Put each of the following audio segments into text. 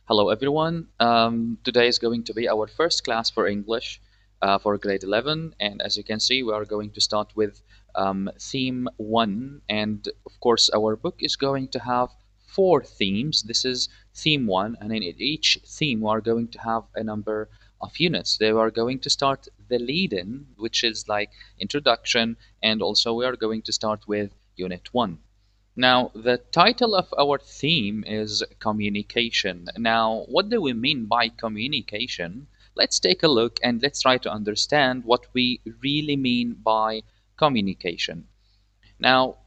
Hello, everyone. Today is going to be our first class for English for grade 11. And as you can see, we are going to start with theme 1. And of course, our book is going to have four themes. This is theme 1. And in each theme, we are going to have a number of units. They are going to start the lead in, which is like introduction. And also, we are going to start with unit 1. Now, the title of our theme is communication. Now, what do we mean by communication? Let's take a look and let's try to understand what we really mean by communication. Now,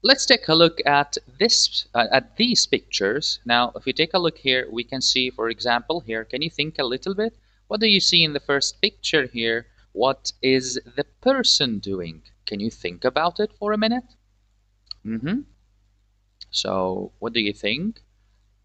let's take a look at these pictures. Now, if we take a look here, we can see, for example, here, can you think a little bit? What do you see in the first picture here? What is the person doing? Can you think about it for a minute? Mm-hmm. So, what do you think?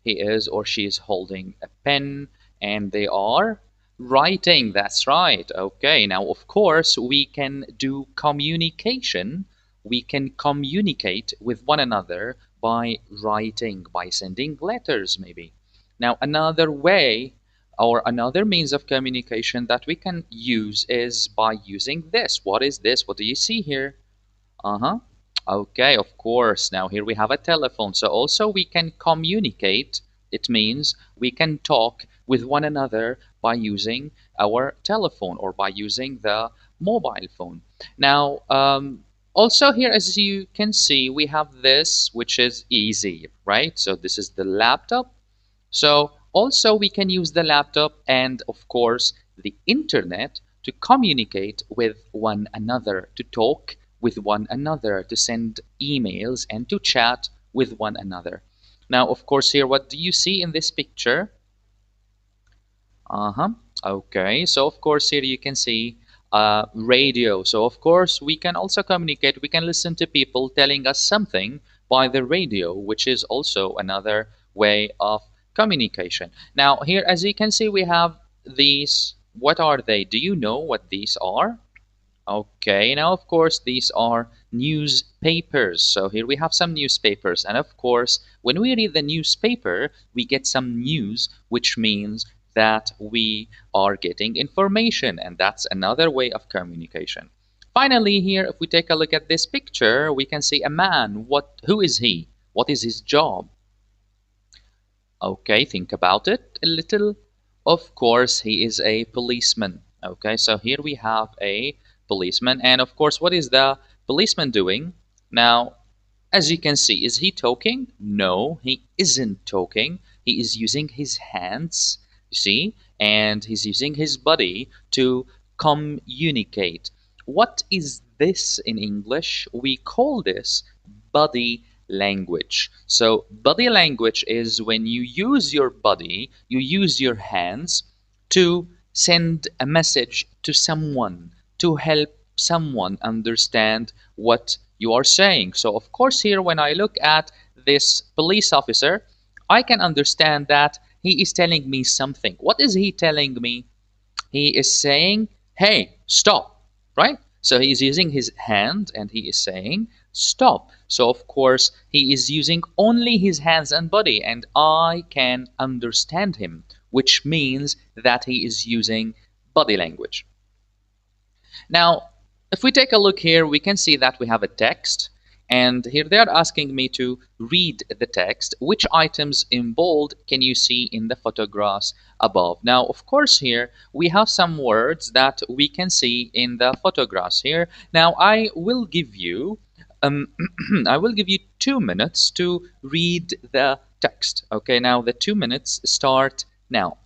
He is or she is holding a pen and they are writing. That's right. Okay. Now, of course, we can do communication. We can communicate with one another by writing, by sending letters, maybe. Now, another way or another means of communication that we can use is by using this. What is this? What do you see here? Uh-huh. Okay, of course. Now here we have a telephone. So also we can communicate. It means we can talk with one another by using our telephone or by using the mobile phone. Now, also here, as you can see, we have this, which is easy, right? So this is the laptop. So also we can use the laptop and of course the internet to communicate with one another, to talk with one another, to send emails and to chat with one another. Now, of course, here, what do you see in this picture? Uh-huh. Okay, so of course here you can see radio. So of course we can also communicate. We can listen to people telling us something by the radio, which is also another way of communication. Now here, as you can see, we have these. What are they? Do you know what these are? Okay, now of course these are newspapers. So here we have some newspapers, and of course when we read the newspaper, we get some news, which means that we are getting information, and that's another way of communication. Finally, here, if we take a look at this picture, we can see a man. Who is he? What is his job? Okay, think about it a little. Of course, he is a policeman. Okay, so here we have a policeman. And of course, what is the policeman doing? Now, as you can see, is he talking? No, he isn't talking. He is using his hands, you see, and he's using his body to communicate. What is this in English? We call this body language. So, body language is when you use your body, you use your hands to send a message to someone, to help someone understand what you are saying. So, of course, here when I look at this police officer, I can understand that he is telling me something. What is he telling me? He is saying, hey, stop, right? So he is using his hand and he is saying, stop. So, of course, he is using only his hands and body, and I can understand him, which means that he is using body language. Now, if we take a look here, we can see that we have a text. And here they are asking me to read the text. Which items in bold can you see in the photographs above? Now, of course, here we have some words that we can see in the photographs here. Now, I will give you I will give you 2 minutes to read the text. Okay, now the 2 minutes start now.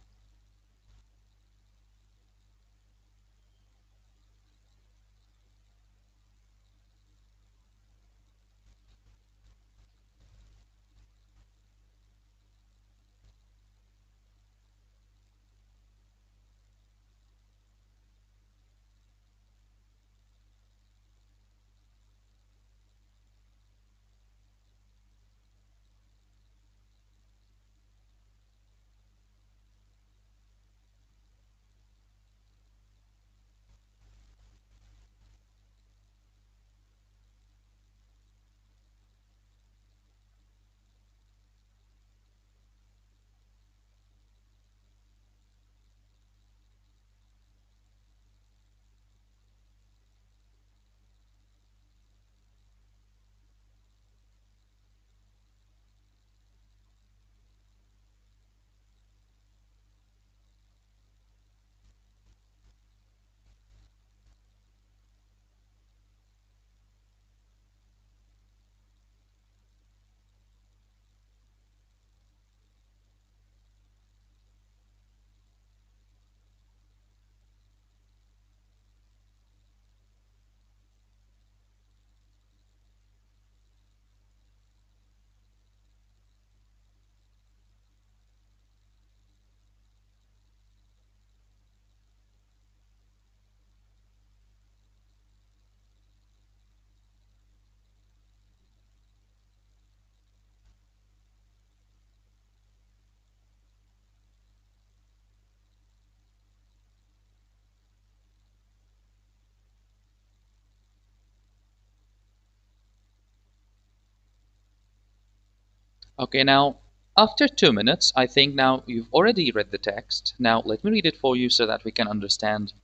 Okay, now after 2 minutes, I think now you've already read the text. Now let me read it for you so that we can understand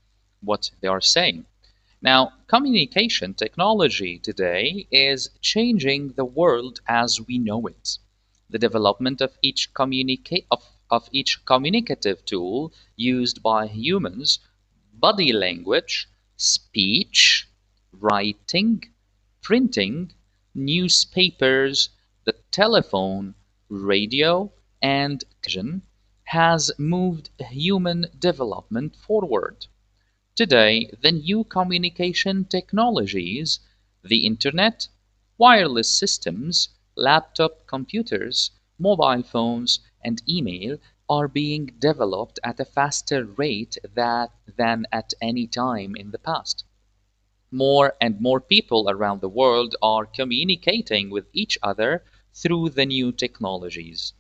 what they are saying. Now, communication technology today is changing the world as we know it. The development of each communicative tool used by humans, body language, speech, writing, printing, newspapers, the telephone, radio, and television has moved human development forward. Today, the new communication technologies, the internet, wireless systems, laptop computers, mobile phones, and email are being developed at a faster rate than at any time in the past. More and more people around the world are communicating with each other through the new technologies.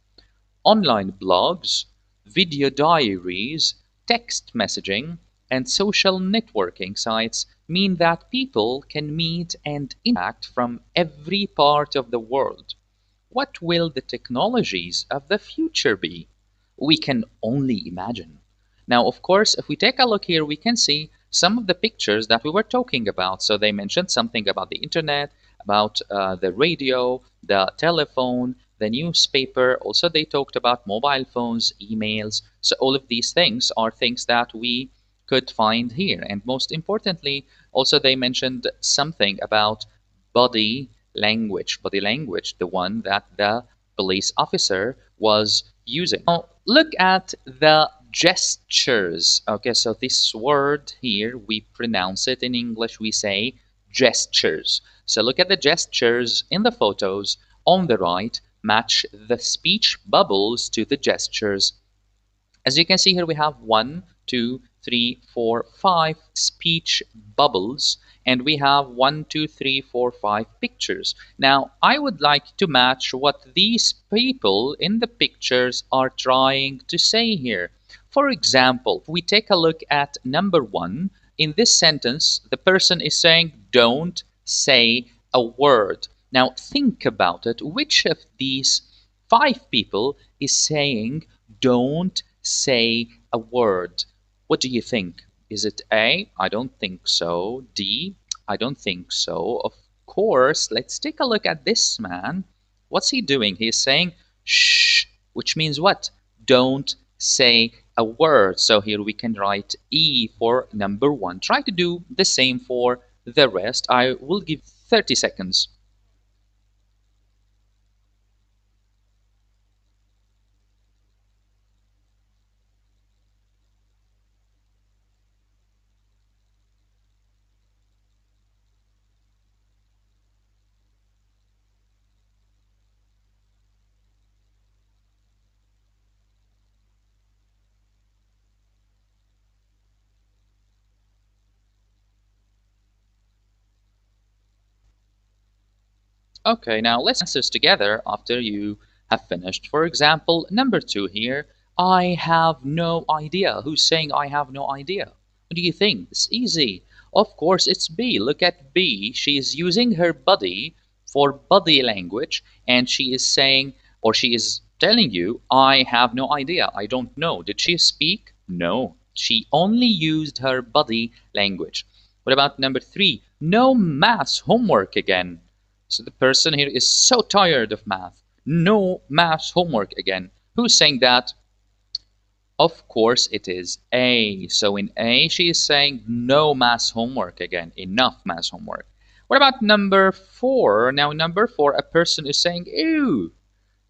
Online blogs, video diaries, text messaging, and social networking sites mean that people can meet and interact from every part of the world. What will the technologies of the future be? We can only imagine. Now, of course, if we take a look here, we can see some of the pictures that we were talking about. So they mentioned something about the internet, about the radio, the telephone, the newspaper. Also, they talked about mobile phones, emails. So all of these things are things that we could find here. And most importantly, also they mentioned something about body language, the one that the police officer was using. Now, look at the gestures. Okay, so this word here, we pronounce it in English, we say gestures. So look at the gestures in the photos on the right, match the speech bubbles to the gestures. As you can see here, we have 1, 2, 3, 4, 5 speech bubbles, and we have 1, 2, 3, 4, 5 pictures. Now, I would like to match what these people in the pictures are trying to say here. For example, if we take a look at number 1, in this sentence, the person is saying, don't say a word. Now, think about it. Which of these 5 people is saying, don't say a word? What do you think? Is it A? I don't think so. D? I don't think so. Of course, let's take a look at this man. What's he doing? He's saying shh, which means what? Don't say a word. So here we can write E for number 1. Try to do the same for the rest. I will give 30 seconds. Okay, now let's answers together after you have finished. For example, number 2 here, I have no idea. Who's saying I have no idea? What do you think? It's easy. Of course, it's B. Look at B. She is using her body for body language, and she is saying, or she is telling you, I have no idea. I don't know. Did she speak? No. She only used her body language. What about number 3? No maths homework again. So the person here is so tired of math. No math homework again. Who's saying that? Of course it is A. So in A, she is saying no math homework again. Enough math homework. What about number 4? Now, number 4, a person is saying, ew,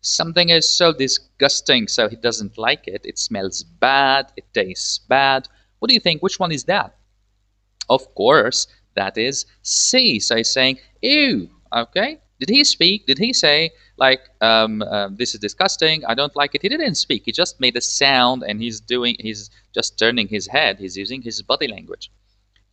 something is so disgusting, so he doesn't like it. It smells bad. It tastes bad. What do you think? Which one is that? Of course, that is C. So he's saying, ew, okay? Did he speak? Did he say, like, this is disgusting, I don't like it? He didn't speak. He just made a sound and he's just turning his head. He's using his body language.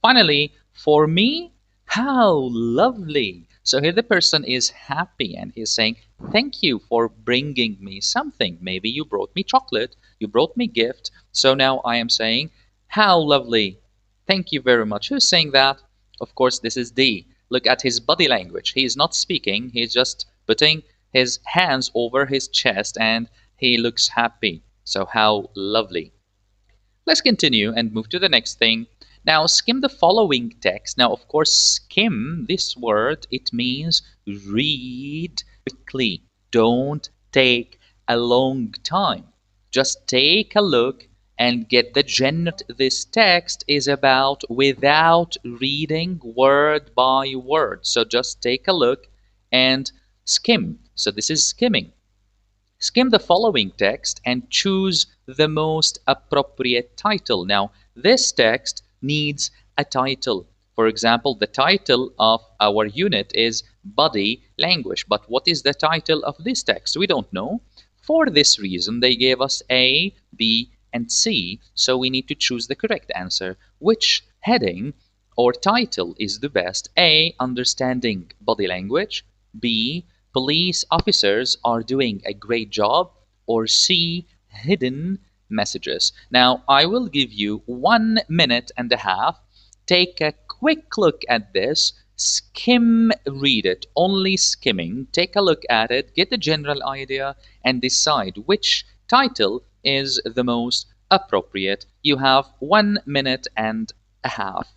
Finally, for me, how lovely. So here the person is happy and he's saying, thank you for bringing me something. Maybe you brought me chocolate, you brought me gift. So now I am saying, how lovely. Thank you very much. Who's saying that? Of course, this is D. Look at his body language. He is not speaking. He's just putting his hands over his chest and he looks happy. So, how lovely. Let's continue and move to the next thing. Now, skim the following text. Now, of course, skim, this word, it means read quickly. Don't take a long time. Just take a look and get the gist. This text is about without reading word by word. So just take a look and skim. So this is skimming. Skim the following text and choose the most appropriate title. Now, this text needs a title. For example, the title of our unit is Body Language. But what is the title of this text? We don't know. For this reason, they gave us A, B, and C. So we need to choose the correct answer. Which heading or title is the best? A, Understanding Body Language. B, Police officers are doing a great job. Or C, hidden messages. Now, I will give you 1 minute and a half. Take a quick look at this. Skim read it, only skimming. Take a look at it, get a general idea, and decide which title is the most appropriate. You have 1 minute and a half.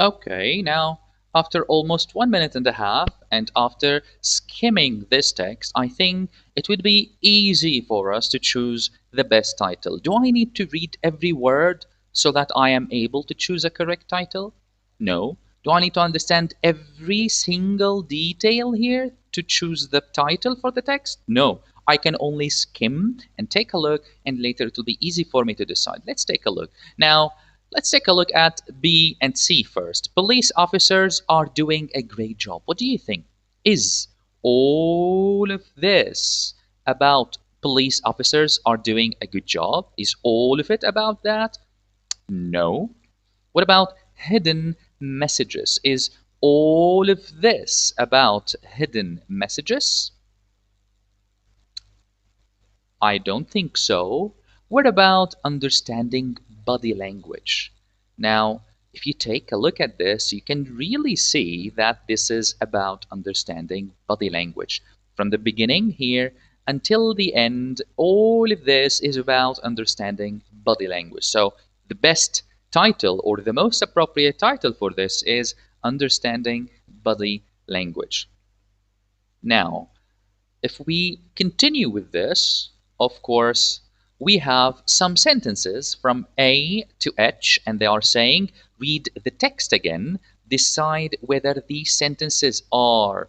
Okay, now after almost 1 minute and a half, and after skimming this text, I think it would be easy for us to choose the best title. Do I need to read every word so that I am able to choose a correct title? No. Do I need to understand every single detail here to choose the title for the text? No. I can only skim and take a look, and later it will be easy for me to decide. Let's take a look. Now, let's take a look at B and C first. Police officers are doing a great job. What do you think? Is all of this about police officers are doing a good job? Is all of it about that? No. What about hidden messages? Is all of this about hidden messages? I don't think so. What about understanding body language? Now, if you take a look at this, you can really see that this is about understanding body language. From the beginning here until the end, all of this is about understanding body language. So, the best title or the most appropriate title for this is Understanding Body Language. Now, if we continue with this, of course, we have some sentences from A to H, and they are saying, read the text again, decide whether these sentences are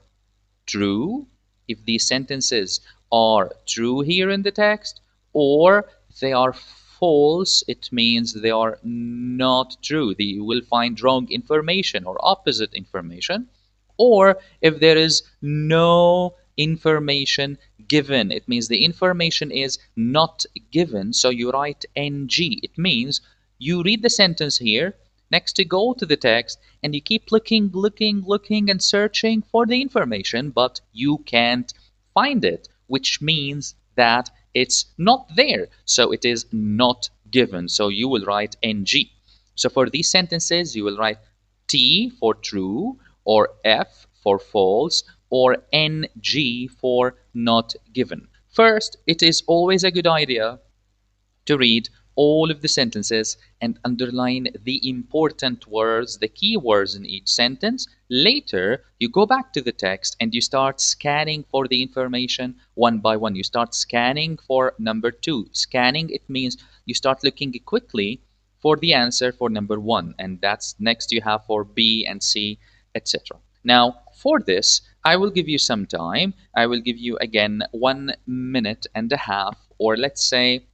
true, if these sentences are true here in the text, or if they are false, it means they are not true. You will find wrong information or opposite information. Or if there is no information given, it means the information is not given. So you write NG. It means you read the sentence here, next to go to the text, and you keep looking, and searching for the information, but you can't find it, which means that it's not there. So it is not given. So you will write NG. So for these sentences, you will write T for true, or F for false, or NG for not given. First, it is always a good idea to read all of the sentences and underline the important words, the key words in each sentence. Later, you go back to the text and you start scanning for the information one by one. You start scanning for number two. Scanning, it means you start looking quickly for the answer for number one, and that's next you have for B and C, etc. Now, for this, I will give you some time. I will give you again 1 minute and a half, or let's say,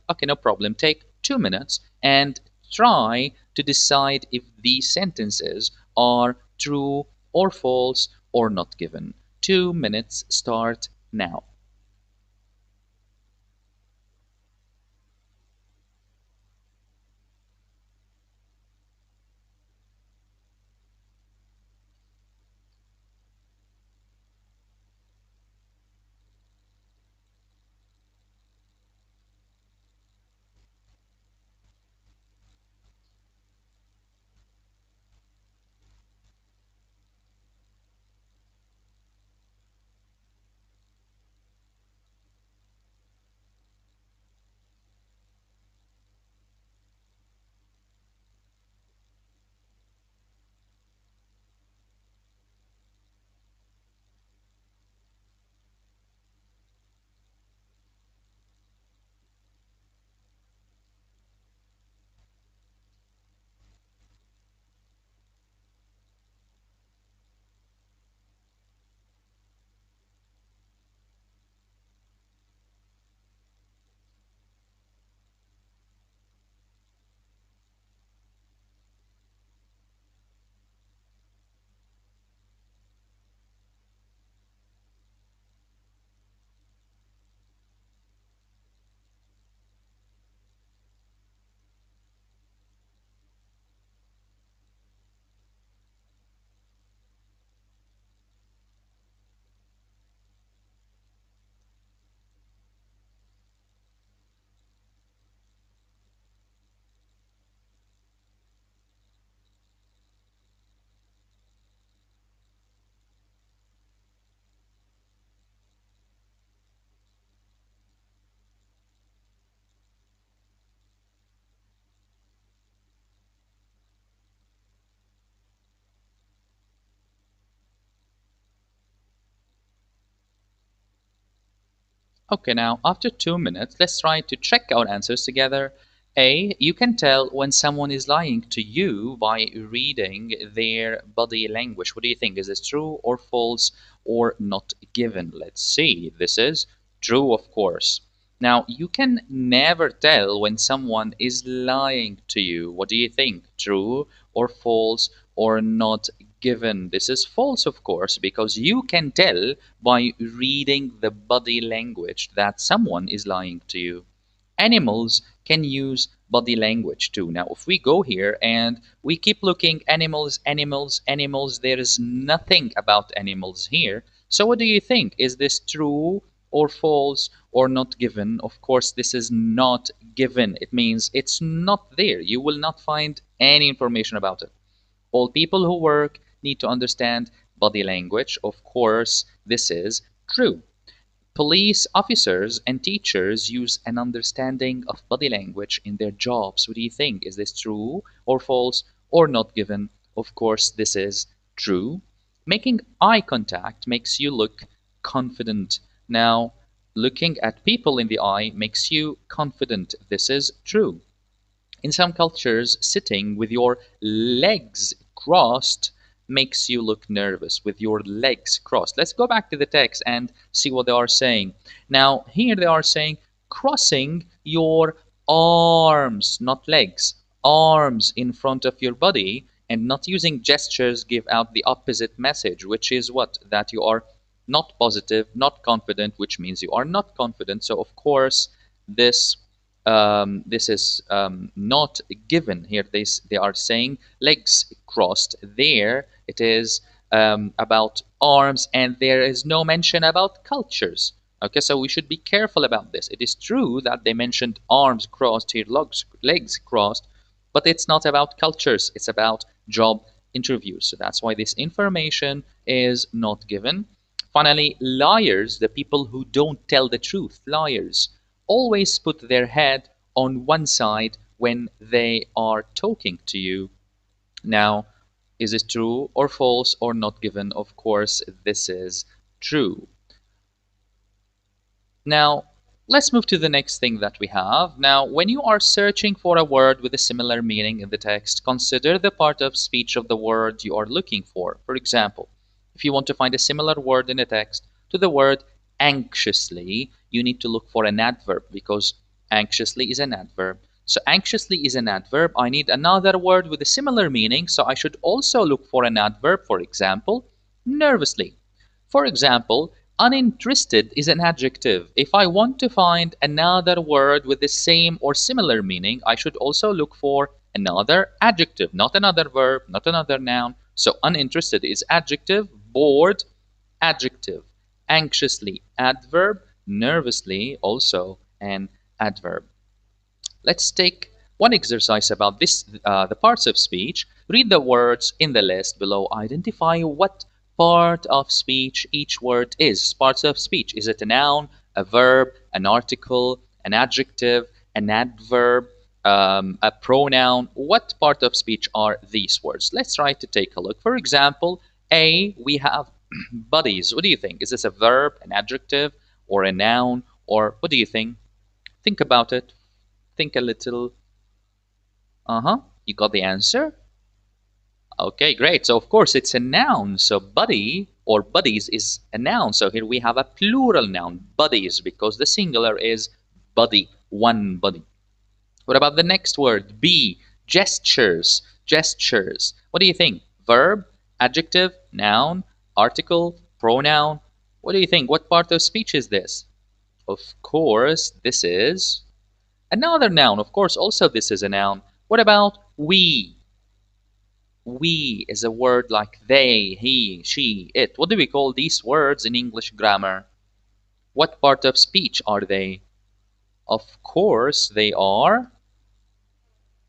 okay, no problem. Take 2 minutes and try to decide if these sentences are true or false or not given. 2 minutes start now. Okay, now after 2 minutes, let's try to check our answers together. A, you can tell when someone is lying to you by reading their body language. What do you think? Is this true or false or not given? Let's see. This is true, of course. Now, you can never tell when someone is lying to you. What do you think? True or false or not given? This is false, of course, because you can tell by reading the body language that someone is lying to you. Animals can use body language too. Now, if we go here and we keep looking animals, animals, animals, there is nothing about animals here. So, what do you think? Is this true or false or not given? Of course, this is not given. It means it's not there. You will not find any information about it. All people who work need to understand body language. Of course, this is true. Police officers and teachers use an understanding of body language in their jobs. What do you think? Is this true or false or not given? Of course, this is true. Making eye contact makes you look confident. Now, looking at people in the eye makes you confident. This is true. In some cultures, sitting with your legs crossed makes you look nervous with your legs crossed. Let's go back to the text and see what they are saying. Now, here they are saying crossing your arms, not legs, arms in front of your body and not using gestures give out the opposite message, which is what? That you are not positive, not confident, which means you are not confident. So, of course, this this is not given here. They are saying legs crossed. There it is about arms, and there is no mention about cultures. Okay, so we should be careful about this. It is true that they mentioned arms crossed here, legs crossed, but it's not about cultures. It's about job interviews. So that's why this information is not given. Finally, liars, the people who don't tell the truth, liars, always put their head on one side when they are talking to you. Now, is it true or false or not given? Of course, this is true. Now, let's move to the next thing that we have. Now, when you are searching for a word with a similar meaning in the text, consider the part of speech of the word you are looking for. For example, if you want to find a similar word in a text to the word anxiously, you need to look for an adverb because anxiously is an adverb. So anxiously is an adverb. I need another word with a similar meaning, so I should also look for an adverb. For example, nervously. For example, uninterested is an adjective. If I want to find another word with the same or similar meaning, I should also look for another adjective, not another verb, not another noun. So uninterested is adjective, bored, adjective, anxiously, adverb, nervously, also an adverb. Let's take one exercise about the parts of speech. Read the words in the list below. Identify what part of speech each word is. Parts of speech. Is it a noun, a verb, an article, an adjective, an adverb, a pronoun? What part of speech are these words? Let's try to take a look. For example, we have buddies. What do you think? Is this a verb, an adjective, or a noun? Or what do you think? Think about it. Think a little. Uh-huh. You got the answer? Okay, great. So of course it's a noun. So buddy or buddies is a noun. So here we have a plural noun, buddies, because the singular is buddy, one buddy. What about the next word? Be, gestures, gestures. What do you think? Verb, adjective, noun, article, pronoun. What do you think? What part of speech is this? Of course, this is another noun. Of course, also this is a noun. What about we? We is a word like they, he, she, it. What do we call these words in English grammar? What part of speech are they? Of course, they are.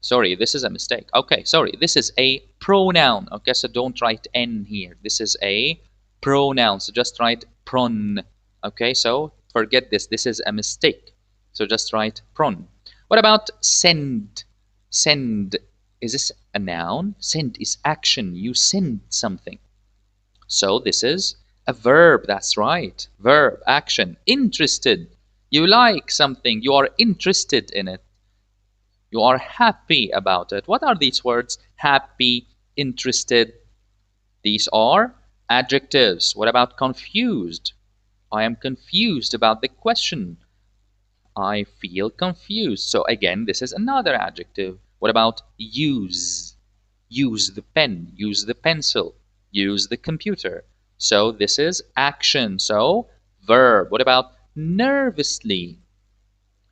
Sorry, this is a mistake. Okay, sorry, this is a pronoun. Okay, so don't write N here. This is a pronoun. So just write pron. Okay, so forget this. This is a mistake. So just write pron. What about send? Send. Is this a noun? Send is action. You send something. So this is a verb. That's right. Verb, action. Interested. You like something. You are interested in it. You are happy about it. What are these words? Happy, interested. These are adjectives. What about confused? I am confused about the question. I feel confused. So again, this is another adjective. What about use? Use the pen, use the pencil, use the computer. So this is action. So verb. What about nervously?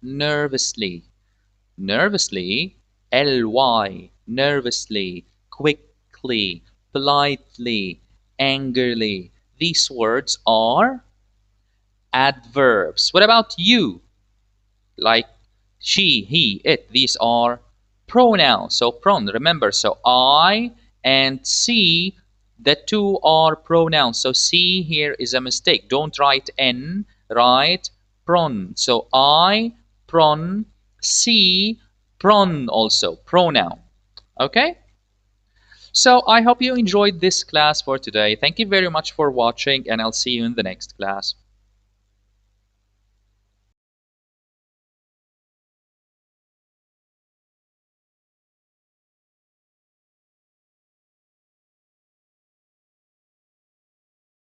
Nervously. Nervously, ly, nervously, quickly, politely, angrily. These words are adverbs. What about you? Like she, he, it. These are pronouns. So pron, remember. So I and C, the two are pronouns. So C here is a mistake. Don't write N, write pron. So I, pron, C, pron also, pronoun. Okay? So I hope you enjoyed this class for today. Thank you very much for watching, and I'll see you in the next class.